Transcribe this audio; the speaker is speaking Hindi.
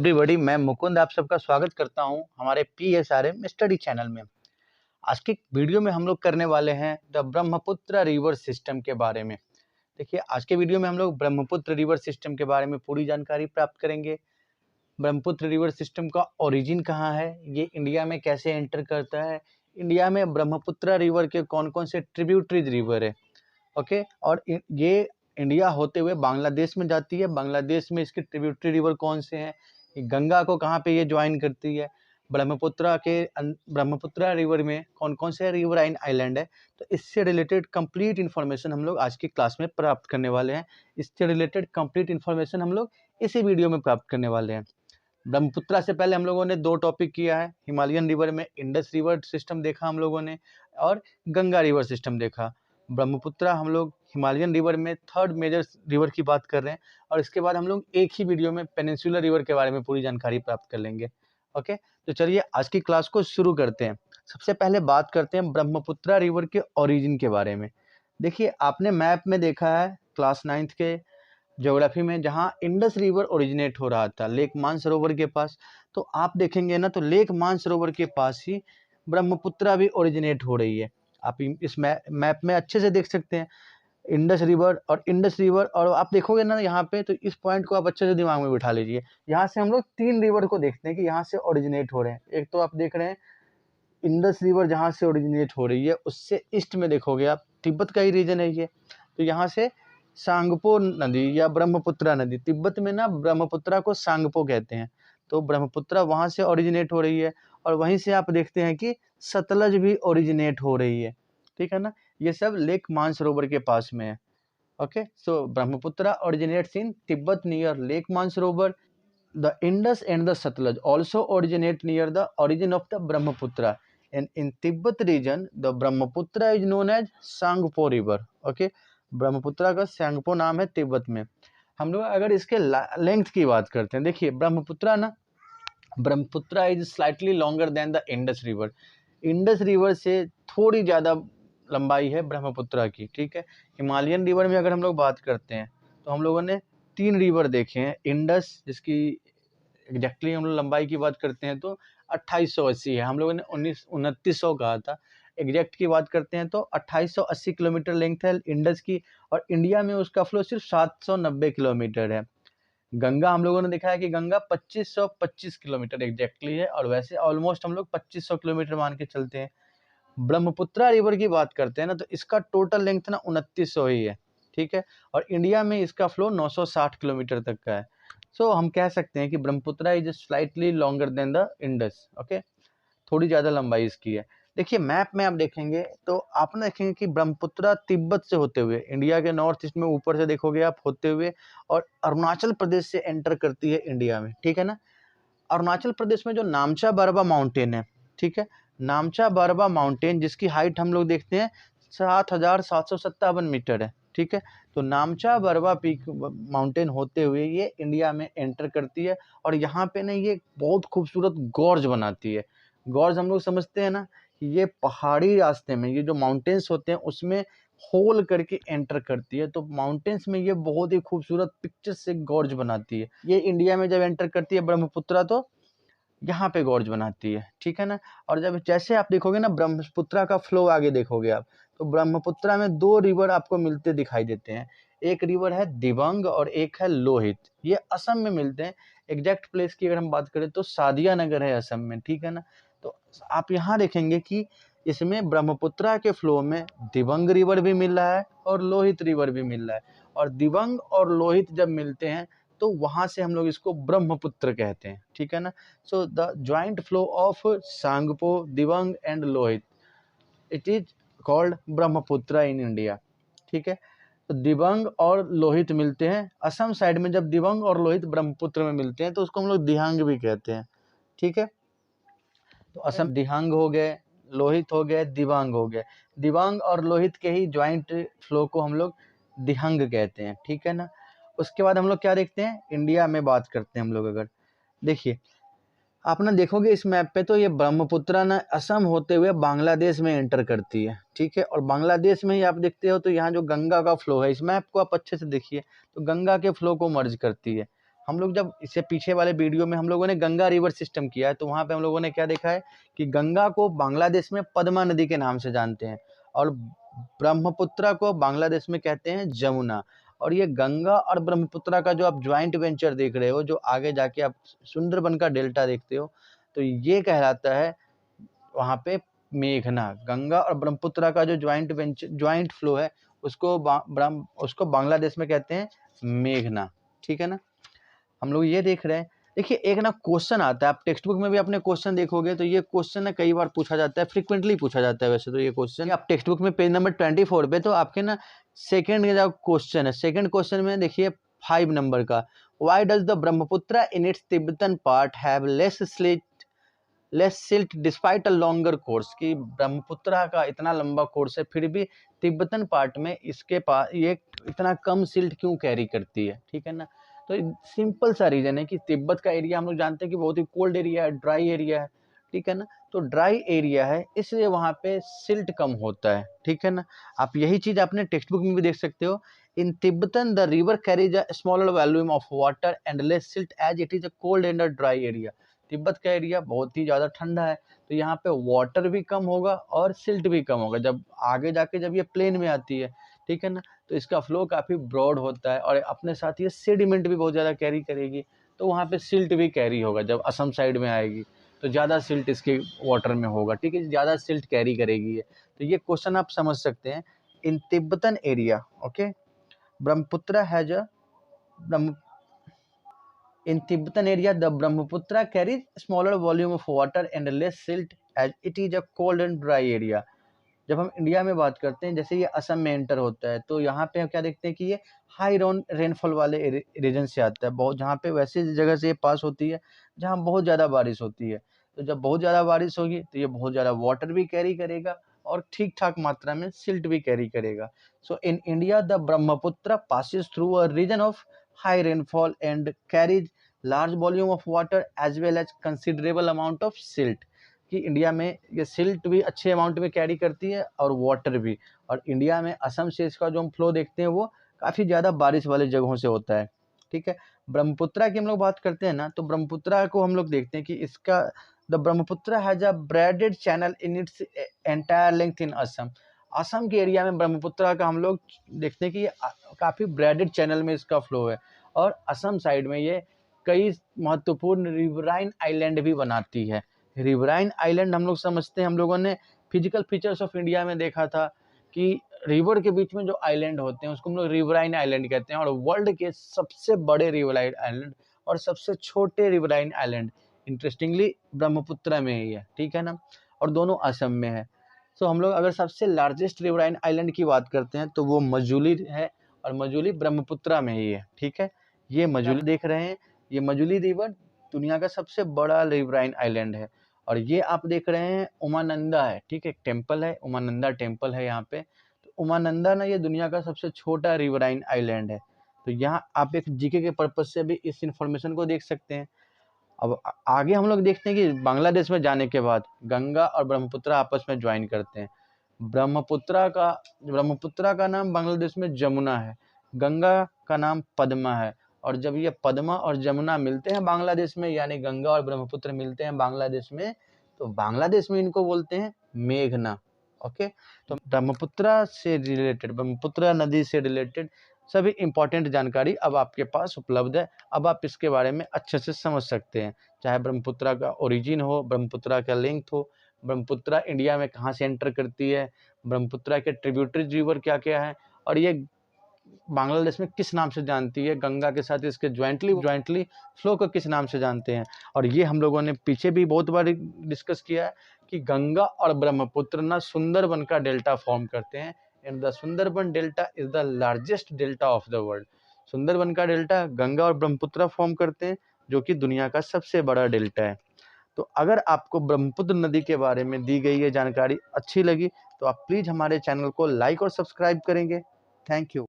एवरीबॉडी, मैं मुकुंद आप सबका स्वागत करता हूं हमारे PSRM स्टडी चैनल में। आज की वीडियो में हम लोग करने वाले हैं द ब्रह्मपुत्र रिवर सिस्टम के बारे में। देखिए, आज के वीडियो में हम लोग ब्रह्मपुत्र रिवर सिस्टम के बारे में पूरी जानकारी प्राप्त करेंगे। ब्रह्मपुत्र रिवर सिस्टम का ओरिजिन कहाँ है, ये इंडिया में कैसे एंटर करता है, इंडिया में ब्रह्मपुत्र रिवर के कौन कौन से ट्रिब्यूटरीज रिवर है, ओके। और ये इंडिया होते हुए बांग्लादेश में जाती है। बांग्लादेश में इसके ट्रिब्यूटरी रिवर कौन से हैं, गंगा को कहाँ पे ये ज्वाइन करती है, ब्रह्मपुत्र रिवर में कौन कौन से रिवराइन आइलैंड है। तो इससे रिलेटेड कंप्लीट इन्फॉर्मेशन हम लोग आज की क्लास में प्राप्त करने वाले हैं। इससे रिलेटेड कंप्लीट इन्फॉर्मेशन हम लोग इसी वीडियो में प्राप्त करने वाले हैं। ब्रह्मपुत्र से पहले हम लोगों ने 2 टॉपिक किया है। हिमालयन रिवर में इंडस रिवर सिस्टम देखा हम लोगों ने, और गंगा रिवर सिस्टम देखा। ब्रह्मपुत्र हम लोग हिमालयन रिवर में 3rd मेजर रिवर की बात कर रहे हैं, और इसके बाद हम लोग एक ही वीडियो में पेनिनसुलर रिवर के बारे में पूरी जानकारी प्राप्त कर लेंगे। ओके, तो चलिए आज की क्लास को शुरू करते हैं। सबसे पहले बात करते हैं ब्रह्मपुत्र रिवर के ओरिजिन के बारे में। देखिए, आपने मैप में देखा है क्लास 9th के ज्योग्राफी में, जहाँ इंडस रिवर ओरिजिनेट हो रहा था लेक मानसरोवर के पास, तो आप देखेंगे ना तो लेक मानसरोवर के पास ही ब्रह्मपुत्र भी ओरिजिनेट हो रही है। आप इस मैप में अच्छे से देख सकते हैं इंडस रिवर और आप देखोगे ना यहाँ पे, तो इस पॉइंट को आप अच्छे से दिमाग में बिठा लीजिए। यहाँ से हम लोग 3 रिवर को देखते हैं कि यहाँ से ओरिजिनेट हो रहे हैं। एक तो आप देख रहे हैं इंडस रिवर जहाँ से ओरिजिनेट हो रही है, उससे ईस्ट में देखोगे आप तिब्बत का ही रीजन है ये। तो यहाँ से सांगपो नदी या ब्रह्मपुत्र नदी, तिब्बत में ना ब्रह्मपुत्र को सांगपो कहते हैं, तो ब्रह्मपुत्र वहाँ से ओरिजिनेट हो रही है। और वहीं से आप देखते हैं कि सतलज भी ओरिजिनेट हो रही है, ठीक है ना। ये सब लेक मानसरोवर के पास में है। Okay, so Brahmaputra originates in Tibet near lake Mansarovar. The Indus and the Satluj also originate near the origin of the Brahmaputra, and in Tibet region the Brahmaputra is known as Sangpo river. Okay, Brahmaputra का सांगपो नाम है तिब्बत में। हम लोग अगर इसके लेंथ की बात करते हैं, देखिए Brahmaputra is slightly longer than the Indus river. Indus river से थोड़ी ज़्यादा लंबाई है ब्रह्मपुत्र की, ठीक है। हिमालयन रिवर में अगर हम लोग बात करते हैं तो हम लोगों ने 3 रिवर देखे हैं। इंडस, जिसकी एग्जैक्टली हम लोग लंबाई की बात करते हैं तो 2880 है, हम लोगों ने 2900 कहा था। एग्जैक्ट की बात करते हैं तो 2880 किलोमीटर लेंथ है इंडस की, और इंडिया में उसका फ्लो सिर्फ 790 किलोमीटर है। गंगा हम लोगों ने देखा है कि गंगा 2525 किलोमीटर एग्जैक्टली है, और वैसे ऑलमोस्ट हम लोग 2500 किलोमीटर मान के चलते हैं। ब्रह्मपुत्र रिवर की बात करते हैं ना, तो इसका टोटल लेंथ ना 2900 ही है, ठीक है। और इंडिया में इसका फ्लो 960 किलोमीटर तक का है। सो हम कह सकते हैं कि Brahmaputra is slightly longer than the Indus. Okay, थोड़ी ज़्यादा लंबाई इसकी है। देखिए, मैप में आप देखेंगे तो आप ना देखेंगे कि ब्रह्मपुत्र तिब्बत से होते हुए इंडिया के नॉर्थ ईस्ट में ऊपर से देखोगे आप होते हुए, और अरुणाचल प्रदेश से एंटर करती है इंडिया में, ठीक है ना। अरुणाचल प्रदेश में जो नामचा बरवा माउंटेन है, ठीक है, नामचा बरवा माउंटेन जिसकी हाइट हम लोग देखते हैं 7757 मीटर है, ठीक है। तो नामचा बरवा पीक माउंटेन होते हुए ये इंडिया में एंटर करती है, और यहाँ पे ना ये बहुत खूबसूरत गॉर्ज बनाती है। गॉर्ज हम लोग समझते हैं ना कि ये पहाड़ी रास्ते में ये जो माउंटेन्स होते हैं उसमें होल करके एंटर करती है, तो माउंटेन्स में ये बहुत ही खूबसूरत पिक्चर से गॉर्ज बनाती है। ये इंडिया में जब एंटर करती है ब्रह्मपुत्र, तो यहाँ पे गॉर्ज बनाती है, ठीक है ना। और जब जैसे आप देखोगे ना ब्रह्मपुत्र का फ्लो आगे देखोगे आप, तो ब्रह्मपुत्र में 2 रिवर आपको मिलते दिखाई देते हैं। एक रिवर है दिबांग और एक है लोहित। ये असम में मिलते हैं। एग्जैक्ट प्लेस की अगर हम बात करें तो सादिया नगर है असम में, ठीक है ना। तो आप यहाँ देखेंगे कि इसमें ब्रह्मपुत्र के फ्लो में दिबांग रिवर भी मिल रहा है और लोहित रिवर भी मिल रहा है, और दिबांग और लोहित जब मिलते हैं तो वहाँ से हम लोग इसको ब्रह्मपुत्र कहते हैं, ठीक है ना। So the joint flow of Tsangpo, Dibang and Lohit, it is called Brahmaputra in India, ठीक है। तो दिबांग और लोहित मिलते हैं असम साइड में। जब दिबांग और लोहित ब्रह्मपुत्र में मिलते हैं तो उसको हम लोग दिहांग भी कहते हैं, ठीक है। तो असम दिहांग हो गए, लोहित हो गए, दिबांग हो गए। दिबांग और लोहित के ही ज्वाइंट फ्लो को हम लोग दिहांग कहते हैं, ठीक है ना। उसके बाद हम लोग क्या देखते हैं, इंडिया में बात करते हैं हम लोग। अगर देखिए आप ना देखोगे इस मैप पे, तो ये ब्रह्मपुत्र ना असम होते हुए बांग्लादेश में एंटर करती है, ठीक है। और बांग्लादेश में ही आप देखते हो तो यहाँ जो गंगा का फ्लो है, इस मैप को आप अच्छे से देखिए, तो गंगा के फ्लो को मर्ज करती है। हम लोग जब इससे पीछे वाले वीडियो में हम लोगों ने गंगा रिवर सिस्टम किया है, तो वहाँ पे हम लोगों ने क्या देखा है कि गंगा को बांग्लादेश में पद्मा नदी के नाम से जानते हैं और ब्रह्मपुत्रा को बांग्लादेश में कहते हैं जमुना। और ये गंगा और ब्रह्मपुत्रा का जो आप ज्वाइंट वेंचर देख रहे हो, जो आगे जाके आप सुंदरबन का डेल्टा देखते हो, तो ये कहलाता है वहाँ पे मेघना। गंगा और ब्रह्मपुत्रा का जो ज्वाइंट फ्लो है उसको उसको बांग्लादेश में कहते हैं मेघना। ठीक है ना, हम लोग ये देख रहे हैं। देखिए एक ना क्वेश्चन आता है, आप टेक्स्ट बुक में भी अपने क्वेश्चन देखोगे तो ये क्वेश्चन ना कई बार पूछा जाता है, फ्रिक्वेंटली पूछा जाता है। वैसे तो ये क्वेश्चन आप टेक्स्ट बुक में पेज नंबर 24 पे, तो आपके ना सेकंड जो क्वेश्चन है, सेकंड क्वेश्चन में देखिए 5 नंबर का, why does the Brahmaputra in its Tibetan part have less silt despite a longer course, कि ब्रह्मपुत्रा का इतना लंबा कोर्स है फिर भी तिब्बतन पार्ट में इसके पास ये इतना कम सिल्ट क्यों कैरी करती है। ठीक है ना, तो सिंपल सा रीजन है कि तिब्बत का एरिया हम लोग जानते हैं कि बहुत ही कोल्ड एरिया है, ड्राई एरिया है। ठीक है ना, तो ड्राई एरिया है इसलिए वहाँ पे सिल्ट कम होता है। ठीक है ना, आप यही चीज अपने टेक्स्ट बुक में भी देख सकते हो। In Tibetan the river carries a smaller volume of water and less silt as it is a cold and a dry area. Tibet का एरिया बहुत ही ज़्यादा ठंडा है, तो यहाँ पे वाटर भी कम होगा और सिल्ट भी कम होगा जब आगे जाके जब ये प्लेन में आती है। ठीक है ना, तो इसका फ्लो काफ़ी ब्रॉड होता है और अपने साथ ये सेडिमेंट भी बहुत ज़्यादा कैरी करेगी, तो वहाँ पे सिल्ट भी कैरी होगा। जब असम साइड में आएगी तो ज़्यादा सिल्ट इसके वाटर में होगा। ठीक है, ज़्यादा सिल्ट कैरी करेगी ये। तो ये क्वेश्चन आप समझ सकते हैं। In Tibetan area, okay, Brahmaputra has a In Tibetan area, the Brahmaputra carries smaller volume of water and less silt as it is a cold and dry area. जब हम इंडिया में बात करते हैं, जैसे ये असम में एंटर होता है, तो यहाँ पे हम क्या देखते हैं कि ये हाई रेनफॉल वाले रीजन से आता है, बहुत जहाँ पे वैसे जगह से ये पास होती है जहाँ बहुत ज़्यादा बारिश होती है। तो जब बहुत ज़्यादा बारिश होगी तो ये बहुत ज़्यादा वाटर भी कैरी करेगा और ठीक ठाक मात्रा में सिल्ट भी कैरी करेगा। So in India the Brahmaputra passes through a region of high rainfall and carries large volume of water as well as considerable amount of silt, कि इंडिया में ये सिल्ट भी अच्छे अमाउंट में कैरी करती है और वाटर भी। और इंडिया में असम से इसका जो हम फ्लो देखते हैं वो काफ़ी ज़्यादा बारिश वाले जगहों से होता है। ठीक है, ब्रह्मपुत्रा की हम लोग बात करते हैं ना, तो ब्रह्मपुत्रा को हम लोग देखते हैं कि इसका the Brahmaputra has a braided channel in its entire length in Assam. Assam के एरिया में ब्रह्मपुत्रा का हम लोग देखते हैं कि ये काफ़ी ब्रैडेड चैनल में इसका फ्लो है और असम साइड में ये कई महत्वपूर्ण रिवराइन आइलैंड भी बनाती है। रिवराइन आइलैंड हम लोग समझते हैं, हम लोगों ने फिजिकल फीचर्स ऑफ इंडिया में देखा था कि रिवर के बीच में जो आइलैंड होते हैं उसको हम लोग रिवराइन आइलैंड कहते हैं। और वर्ल्ड के सबसे बड़े रिवराइन आइलैंड और सबसे छोटे रिवराइन आइलैंड इंटरेस्टिंगली ब्रह्मपुत्रा में ही है। ठीक है ना, और दोनों असम में है। सो हम लोग अगर सबसे लार्जेस्ट रिवराइन आइलैंड की बात करते हैं तो वो मजुली है और मजुली ब्रह्मपुत्रा में ही है। ठीक है, ये मजुली देख रहे हैं, ये मजुली रिवर दुनिया का सबसे बड़ा रिवराइन आइलैंड है। और ये आप देख रहे हैं उमानंदा है। ठीक है, एक टेम्पल है, उमानंदा टेम्पल है यहाँ पे। तो उमानंदा ना ये दुनिया का सबसे छोटा रिवराइन आइलैंड है। तो यहाँ आप एक जीके के पर्पज से भी इस इंफॉर्मेशन को देख सकते हैं। अब आगे हम लोग देखते हैं कि बांग्लादेश में जाने के बाद गंगा और ब्रह्मपुत्रा आपस में ज्वाइन करते हैं। ब्रह्मपुत्रा का नाम बांग्लादेश में जमुना है, गंगा का नाम पद्मा है। और जब ये पद्मा और जमुना मिलते हैं बांग्लादेश में, यानी गंगा और ब्रह्मपुत्र मिलते हैं बांग्लादेश में, तो बांग्लादेश में इनको बोलते हैं मेघना। ओके, तो ब्रह्मपुत्रा नदी से रिलेटेड सभी इंपॉर्टेंट जानकारी अब आपके पास उपलब्ध है। अब आप इसके बारे में अच्छे से समझ सकते हैं, चाहे ब्रह्मपुत्रा का ओरिजिन हो, ब्रह्मपुत्रा का लेंथ हो, ब्रह्मपुत्रा इंडिया में कहाँ से एंटर करती है, ब्रह्मपुत्रा के ट्रिब्यूटरी रिवर क्या क्या है, और ये बांग्लादेश में किस नाम से जानती है, गंगा के साथ इसके ज्वाइंटली फ्लो को किस नाम से जानते हैं। और ये हम लोगों ने पीछे भी बहुत बार डिस्कस किया है कि गंगा और ब्रह्मपुत्र ना सुंदरबन का डेल्टा फॉर्म करते हैं and the Sundarban delta is the largest delta of the world. Sundarban का डेल्टा गंगा और ब्रह्मपुत्र फॉर्म करते हैं, जो कि दुनिया का सबसे बड़ा डेल्टा है। तो अगर आपको ब्रह्मपुत्र नदी के बारे में दी गई ये जानकारी अच्छी लगी तो आप प्लीज़ हमारे चैनल को लाइक और सब्सक्राइब करेंगे। Thank you.